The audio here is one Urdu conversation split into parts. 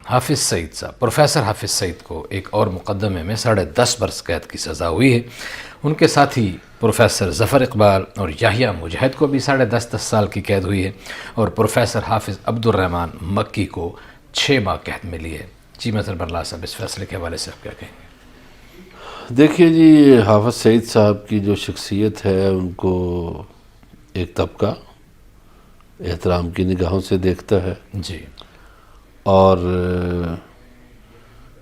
حافظ سعید صاحب، پروفیسر حافظ سعید کو ایک اور مقدمے میں 10.5 برس قید کی سزا ہوئی ہے. ان کے ساتھی پروفیسر ظفر اقبال اور یحییٰ مجاہد کو بھی 10.5 سال کی قید ہوئی ہے، اور پروفیسر حافظ عبد الرحمن مکی کو 6 ماہ قید ملی ہے. جی مظہر برلا صاحب، اس فیصلے کے حوالے سے آپ کیا کہیں گے؟ دیکھیے جی، حافظ سعید صاحب کی جو شخصیت ہے ان کو ایک طبقہ احترام کی نگاہوں سے دیکھتا ہے، جی، اور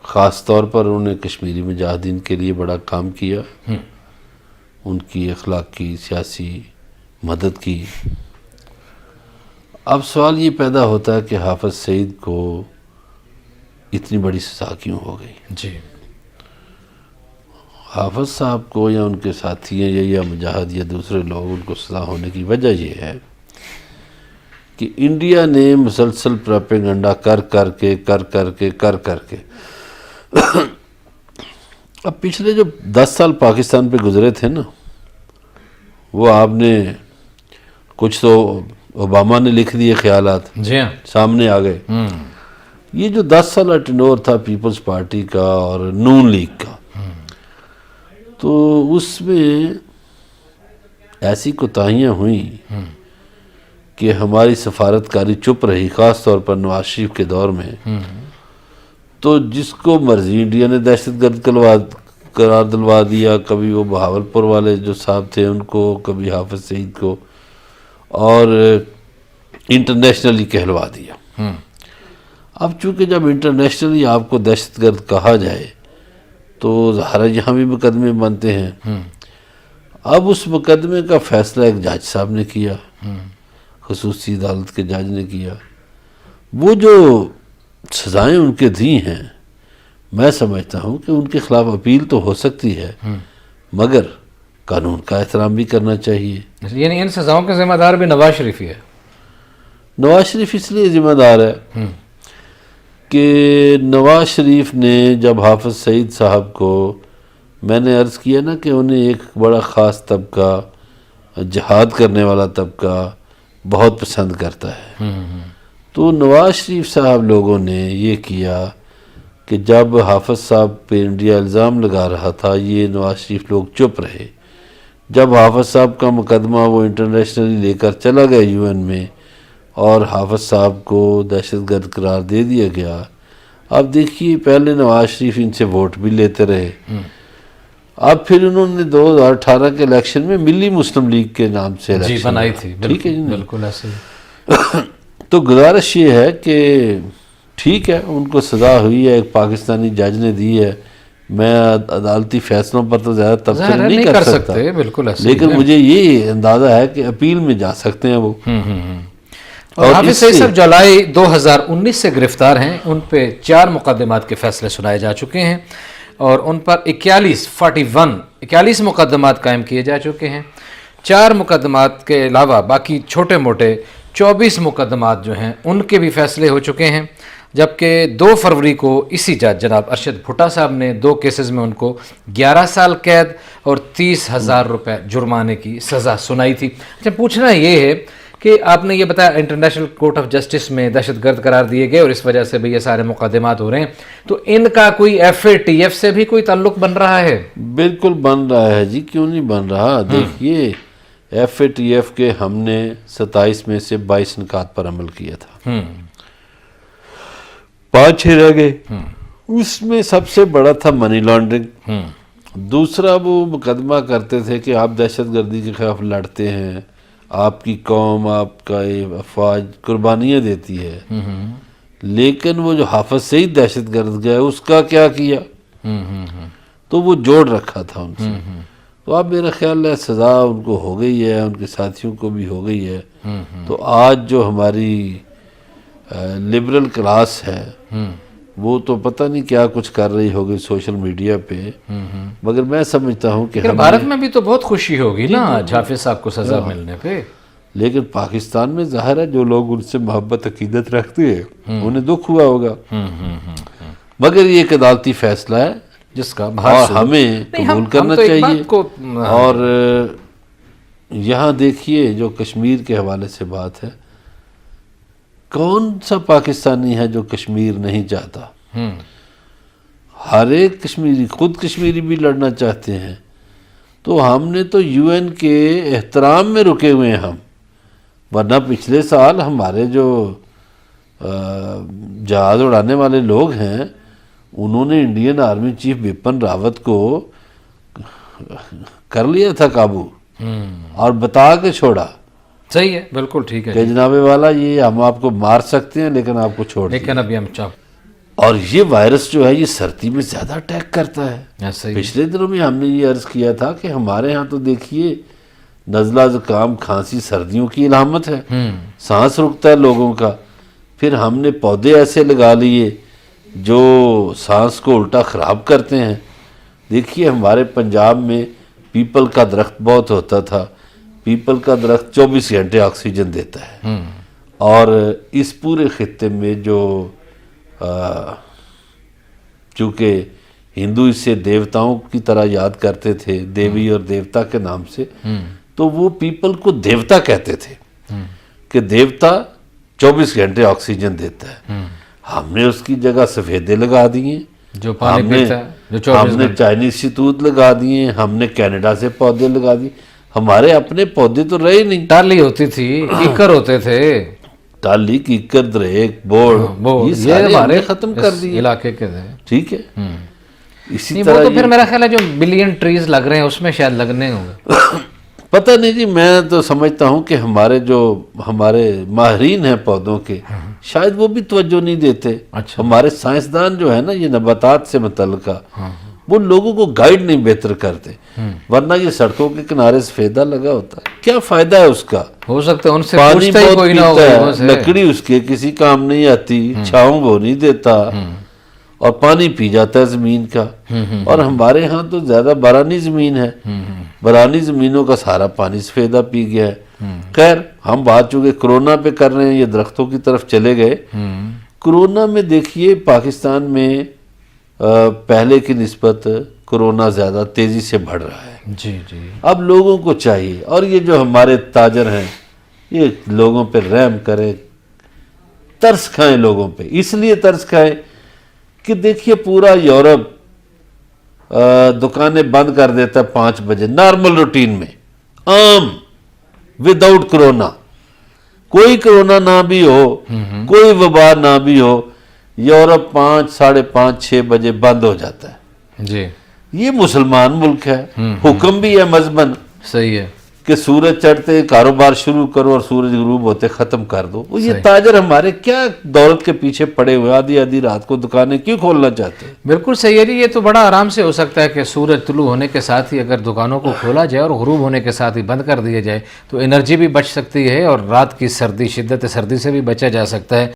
خاص طور پر انہوں نے کشمیری مجاہدین کے لیے بڑا کام کیا، ان کی اخلاقی سیاسی مدد کی. اب سوال یہ پیدا ہوتا ہے کہ حافظ سعید کو اتنی بڑی سزا کیوں ہو گئی؟ جی، حافظ صاحب کو یا ان کے ساتھی ہیں یا مجاہد یا دوسرے لوگ، ان کو سزا ہونے کی وجہ یہ ہے کہ انڈیا نے مسلسل پروپیگنڈا کر کے اب پچھلے جو 10 سال پاکستان پہ گزرے تھے نا، وہ آپ نے کچھ تو اوباما نے لکھ دیے خیالات، جی ہاں، سامنے آ گئے. یہ جو 10 سالہ ٹینور تھا پیپلز پارٹی کا اور نون لیگ کا، تو اس میں ایسی کوتاہیاں ہوئیں کہ ہماری سفارتکاری چپ رہی، خاص طور پر نواز شریف کے دور میں. تو جس کو مرضی انڈیا نے دہشت گرد قرار دلوا دیا، کبھی وہ بہاولپور والے جو صاحب تھے ان کو، کبھی حافظ سعید کو، اور انٹرنیشنلی کہلوا دیا. اب چونکہ جب انٹرنیشنلی آپ کو دہشت گرد کہا جائے تو ظاہر یہاں بھی مقدمے بنتے ہیں. اب اس مقدمے کا فیصلہ ایک جج صاحب نے کیا، خصوصی عدالت کے جج نے کیا. وہ جو سزائیں ان کے دی ہیں، میں سمجھتا ہوں کہ ان کے خلاف اپیل تو ہو سکتی ہے، مگر قانون کا احترام بھی کرنا چاہیے. یعنی ان سزاؤں کے ذمہ دار بھی نواز شریف ہی ہے؟ نواز شریف اس لیے ذمہ دار ہے کہ نواز شریف نے جب حافظ سعید صاحب کو، میں نے عرض کیا نا کہ انہیں ایک بڑا خاص طبقہ، جہاد کرنے والا طبقہ بہت پسند کرتا ہے، تو نواز شریف صاحب لوگوں نے یہ کیا کہ جب حافظ صاحب پہ انڈیا الزام لگا رہا تھا، یہ نواز شریف لوگ چپ رہے. جب حافظ صاحب کا مقدمہ وہ انٹرنیشنلی لے کر چلا گیا UN میں، اور حافظ صاحب کو دہشت گرد قرار دے دیا گیا، اب دیکھیے پہلے نواز شریف ان سے ووٹ بھی لیتے رہے. اب پھر انہوں نے 2018 کے الیکشن میں ملی مسلم لیگ کے نام سے الیکشن بنائی تھی. ٹھیک ہے جی، بالکل ایسے ہی. تو گزارش یہ ہے کہ ٹھیک ہے، ان کو سزا ہوئی ہے، ایک پاکستانی جج نے دی ہے. میں عدالتی فیصلوں پر تو زیادہ تبصرہ نہیں کر سکتا، بالکل ایسے لیکن مجھے یہ اندازہ ہے کہ اپیل میں جا سکتے ہیں وہ. اور حافظ سعید صاحب جولائی 2019 سے گرفتار ہیں. ان پہ 4 مقدمات کے فیصلے سنائے جا چکے ہیں، اور ان پر 41 مقدمات قائم کیے جا چکے ہیں. 4 مقدمات کے علاوہ باقی چھوٹے موٹے 24 مقدمات جو ہیں ان کے بھی فیصلے ہو چکے ہیں. جبکہ 2 فروری کو اسی جج جناب ارشد بھٹا صاحب نے 2 کیسز میں ان کو 11 سال قید اور 30,000 روپے جرمانے کی سزا سنائی تھی. اچھا، پوچھنا یہ ہے کہ آپ نے یہ بتایا انٹرنیشنل کورٹ آف جسٹس میں دہشت گرد قرار دیے گئے اور اس وجہ سے بھی یہ سارے مقدمات ہو رہے ہیں، تو ان کا کوئی FATF سے بھی کوئی تعلق بن رہا ہے؟ بالکل بن رہا ہے جی، کیوں نہیں بن رہا. دیکھیے FATF کے ہم نے 27 میں سے 22 نکات پر عمل کیا تھا، 5-6 رہ گئے. اس میں سب سے بڑا تھا منی لانڈرنگ. دوسرا وہ مقدمہ کرتے تھے کہ آپ دہشت گردی کے خلاف لڑتے ہیں، آپ کی قوم، آپ کا افواج قربانیاں دیتی ہے، لیکن وہ جو حافظ سعید دہشت گرد گئے اس کا کیا کیا، تو وہ جوڑ رکھا تھا ان سے. تو اب میرا خیال ہے سزا ان کو ہو گئی ہے، ان کے ساتھیوں کو بھی ہو گئی ہے. تو آج جو ہماری لبرل کلاس ہے وہ تو پتہ نہیں کیا کچھ کر رہی ہوگی سوشل میڈیا پہ، مگر میں سمجھتا ہوں کہ بھارت میں بھی تو بہت خوشی ہوگی نا حافظ صاحب کو سزا ملنے پہ. لیکن پاکستان میں ظاہر ہے جو لوگ ان سے محبت عقیدت رکھتے ہیں انہیں دکھ ہوا ہوگا، مگر یہ ایک عدالتی فیصلہ ہے جس کا ہمیں قبول کرنا چاہیے. اور یہاں دیکھیے جو کشمیر کے حوالے سے بات ہے، کون سا پاکستانی ہے جو کشمیر نہیں چاہتا؟ ہوں ہر ایک کشمیری، خود کشمیری بھی لڑنا چاہتے ہیں. تو ہم نے تو UN کے احترام میں رکے ہوئے ہیں ہم، ورنہ پچھلے سال ہمارے جو جہاز اڑانے والے لوگ ہیں انہوں نے Indian army chief Bipin Rawat کو کر لیا تھا قابو اور بتا کے چھوڑا صحیح ہے، بالکل ٹھیک ہے کہ جناب والا یہ ہم آپ کو مار سکتے ہیں لیکن آپ کو چھوڑ دیں. لیکن ابھی ہم اور یہ وائرس جو ہے یہ سردی میں زیادہ اٹیک کرتا ہے. ایسا ہی پچھلے دنوں میں ہم نے یہ عرض کیا تھا کہ ہمارے ہاں تو دیکھیے نزلہ زکام کھانسی سردیوں کی علامت ہے، سانس رکتا ہے لوگوں کا. پھر ہم نے پودے ایسے لگا لیے جو سانس کو الٹا خراب کرتے ہیں. دیکھیے ہمارے پنجاب میں پیپل کا درخت بہت ہوتا تھا. پیپل کا درخت 24 گھنٹے آکسیجن دیتا ہے، اور اس پورے خطے میں جو چونکہ ہندو اسے دیوتاؤں کی طرح یاد کرتے تھے، دیوی اور دیوتا کے نام سے، تو وہ پیپل کو دیوتا کہتے تھے کہ دیوتا 24 گھنٹے آکسیجن دیتا ہے. ہم نے اس کی جگہ سفیدے لگا دیے، جو پانی پیتا ہے، جو ہم نے چائنیز شتوت لگا دیے، ہم نے کینیڈا سے پودے لگا دیے. ہمارے اپنے پودے تو رہے نہیں. ٹالی ہوتی تھی، کیکر ہوتے تھے، ٹالی کیکر دریک بورڈ یہ سارے ہم نے ختم کر دیے علاقے کے تھے. ٹھیک ہے. اسی وہ طرح تو پھر میرا خیال ہے جو بلین ٹریز لگ رہے ہیں اس میں شاید لگنے ہوں گے. پتہ نہیں جی، میں تو سمجھتا ہوں کہ ہمارے ماہرین ہیں پودوں کے شاید وہ بھی توجہ نہیں دیتے. ہمارے سائنسدان جو ہے نا یہ نباتات سے متعلقہ، وہ لوگوں کو گائیڈ نہیں بہتر کرتے. ورنہ یہ سڑکوں کے کنارے سفیدہ لگا ہوتا ہے، کیا فائدہ ہے اس کا؟ ہو سکتا ہے ان سے پانی پوچھتا ہی بہت کوئی نہ پیتا ہو ہے، لکڑی اس کے کسی کام نہیں آتی، چھاؤں وہ نہیں دیتا، اور پانی پی جاتا ہے زمین کا. اور ہمارے ہاں تو زیادہ بارانی زمین ہے، بارانی زمینوں کا سارا پانی سفیدہ پی گیا ہے. خیر ہم بات چونکہ کرونا پہ کر رہے ہیں، یہ درختوں کی طرف چلے گئے. کرونا میں دیکھیے پاکستان میں پہلے کی نسبت کرونا زیادہ تیزی سے بڑھ رہا ہے. جی جی. اب لوگوں کو چاہیے، اور یہ جو ہمارے تاجر ہیں یہ لوگوں پہ رحم کریں، ترس کھائیں لوگوں پہ. اس لیے ترس کھائیں کہ دیکھیے پورا یورپ دکانیں بند کر دیتا ہے 5 بجے نارمل روٹین میں، عام وداؤٹ کرونا. کوئی کرونا نہ بھی ہو، کوئی وبا نہ بھی ہو، یورپ 5، 5:30، 6 بجے بند ہو جاتا ہے. جی یہ مسلمان ملک ہے، حکم بھی ہے مذہباً صحیح ہے کہ سورج چڑھتے کاروبار شروع کرو اور سورج غروب ہوتے ختم کر دو. یہ تاجر ہمارے کیا دولت کے پیچھے پڑے ہوئے، آدھی رات کو دکانیں کیوں کھولنا چاہتے ہیں؟ بالکل صحیح ہے جی. یہ تو بڑا آرام سے ہو سکتا ہے کہ سورج طلوع ہونے کے ساتھ ہی اگر دکانوں کو کھولا جائے اور غروب ہونے کے ساتھ ہی بند کر دیا جائے تو انرجی بھی بچ سکتی ہے اور رات کی سردی، شدت سردی سے بھی بچا جا سکتا ہے.